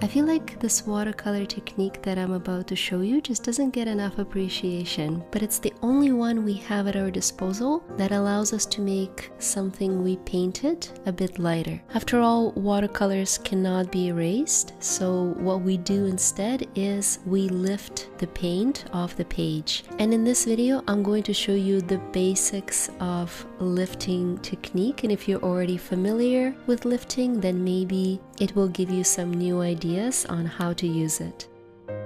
I feel like this watercolor technique that I'm about to show you just doesn't get enough appreciation, but it's the only one we have at our disposal that allows us to make something we painted a bit lighter. After all, watercolors cannot be erased, so what we do instead is we lift the paint off the page. And in this video, I'm going to show you the basics of lifting technique, and if you're already familiar with lifting, then maybe it will give you some new ideas on how to use it.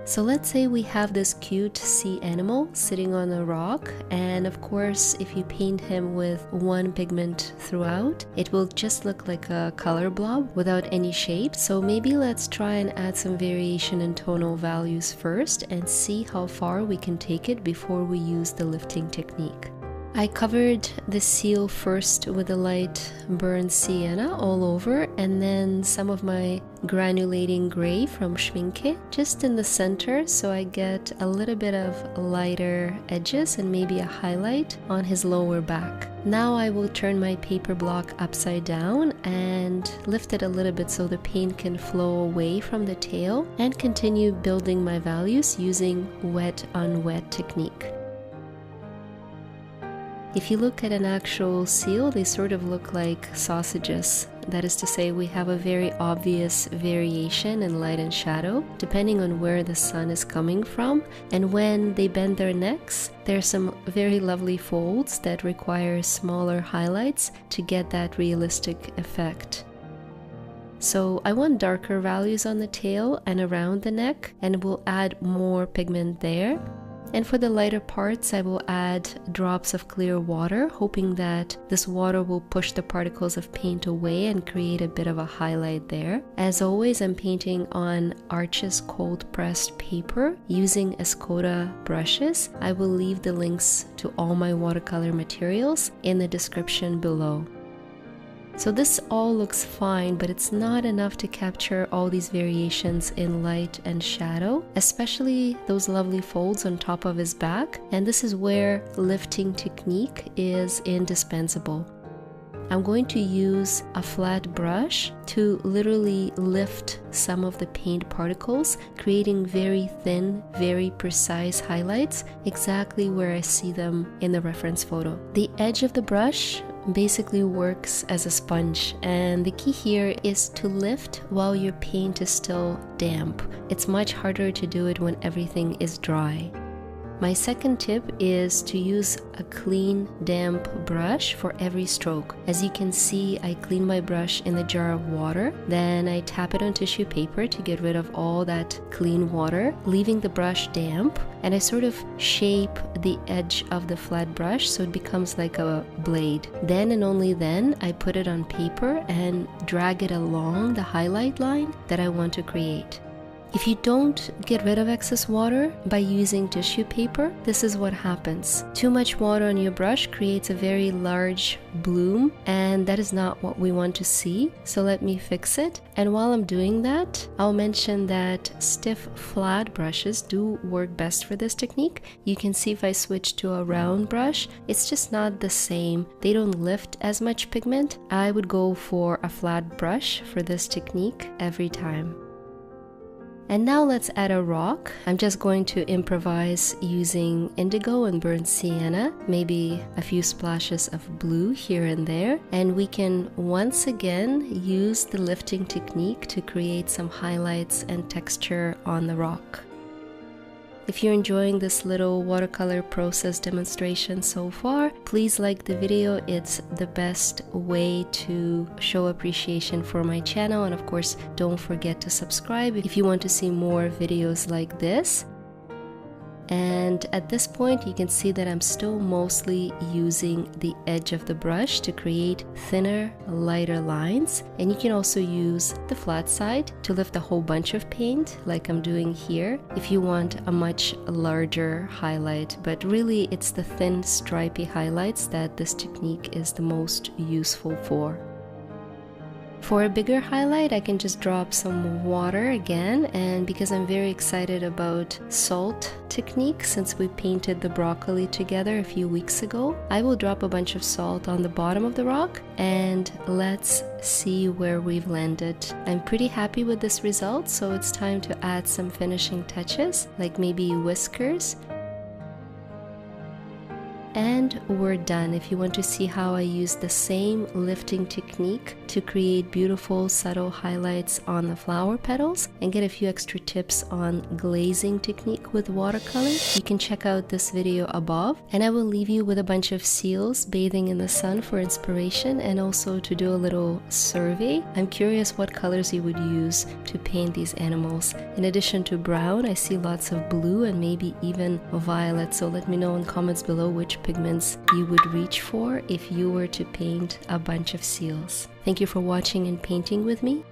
So let's say we have this cute sea animal sitting on a rock, and of course if you paint him with one pigment throughout, it will just look like a color blob without any shape. So maybe let's try and add some variation in tonal values first and see how far we can take it before we use the lifting technique. I covered the seal first with a light burnt sienna all over, and then some of my granulating gray from Schminke just in the center, so I get a little bit of lighter edges and maybe a highlight on his lower back. Now I will turn my paper block upside down and lift it a little bit so the paint can flow away from the tail, and continue building my values using wet on wet technique. If you look at an actual seal, they sort of look like sausages. That is to say, we have a very obvious variation in light and shadow, depending on where the sun is coming from. And when they bend their necks, there are some very lovely folds that require smaller highlights to get that realistic effect. So I want darker values on the tail and around the neck, and we'll add more pigment there. And for the lighter parts, I will add drops of clear water, hoping that this water will push the particles of paint away and create a bit of a highlight there. As always, I'm painting on Arches cold pressed paper using Escoda brushes. I will leave the links to all my watercolor materials in the description below. So this all looks fine, but it's not enough to capture all these variations in light and shadow, especially those lovely folds on top of his back, and this is where lifting technique is indispensable. I'm going to use a flat brush to literally lift some of the paint particles, creating very thin, very precise highlights exactly where I see them in the reference photo. The edge of the brush basically works as a sponge, and the key here is to lift while your paint is still damp. It's much harder to do it when everything is dry. My second tip is to use a clean, damp brush for every stroke. As you can see, I clean my brush in the jar of water, then I tap it on tissue paper to get rid of all that clean water, leaving the brush damp, and I sort of shape the edge of the flat brush so it becomes like a blade. Then and only then, I put it on paper and drag it along the highlight line that I want to create. If you don't get rid of excess water by using tissue paper, this is what happens. Too much water on your brush creates a very large bloom, and that is not what we want to see. So let me fix it. And while I'm doing that, I'll mention that stiff flat brushes do work best for this technique. You can see if I switch to a round brush, it's just not the same. They don't lift as much pigment. I would go for a flat brush for this technique every time. And now let's add a rock. I'm just going to improvise using indigo and burnt sienna, maybe a few splashes of blue here and there, and we can once again use the lifting technique to create some highlights and texture on the rock. If you're enjoying this little watercolor process demonstration so far, please like the video. It's the best way to show appreciation for my channel, and of course don't forget to subscribe if you want to see more videos like this. And at this point you can see that I'm still mostly using the edge of the brush to create thinner, lighter lines, and you can also use the flat side to lift a whole bunch of paint like I'm doing here if you want a much larger highlight, but really it's the thin stripy highlights that this technique is the most useful for. For a bigger highlight, I can just drop some water again, and because I'm very excited about salt technique since we painted the broccoli together a few weeks ago, I will drop a bunch of salt on the bottom of the rock and let's see where we've landed. I'm pretty happy with this result, so it's time to add some finishing touches, like maybe whiskers. And we're done. If you want to see how I use the same lifting technique to create beautiful subtle highlights on the flower petals and get a few extra tips on glazing technique with watercolor, you can check out this video above, and I will leave you with a bunch of seals bathing in the sun for inspiration and also to do a little survey. I'm curious what colors you would use to paint these animals. In addition to brown, I see lots of blue and maybe even violet, so let me know in comments below which pigments you would reach for if you were to paint a bunch of seals. Thank you for watching and painting with me.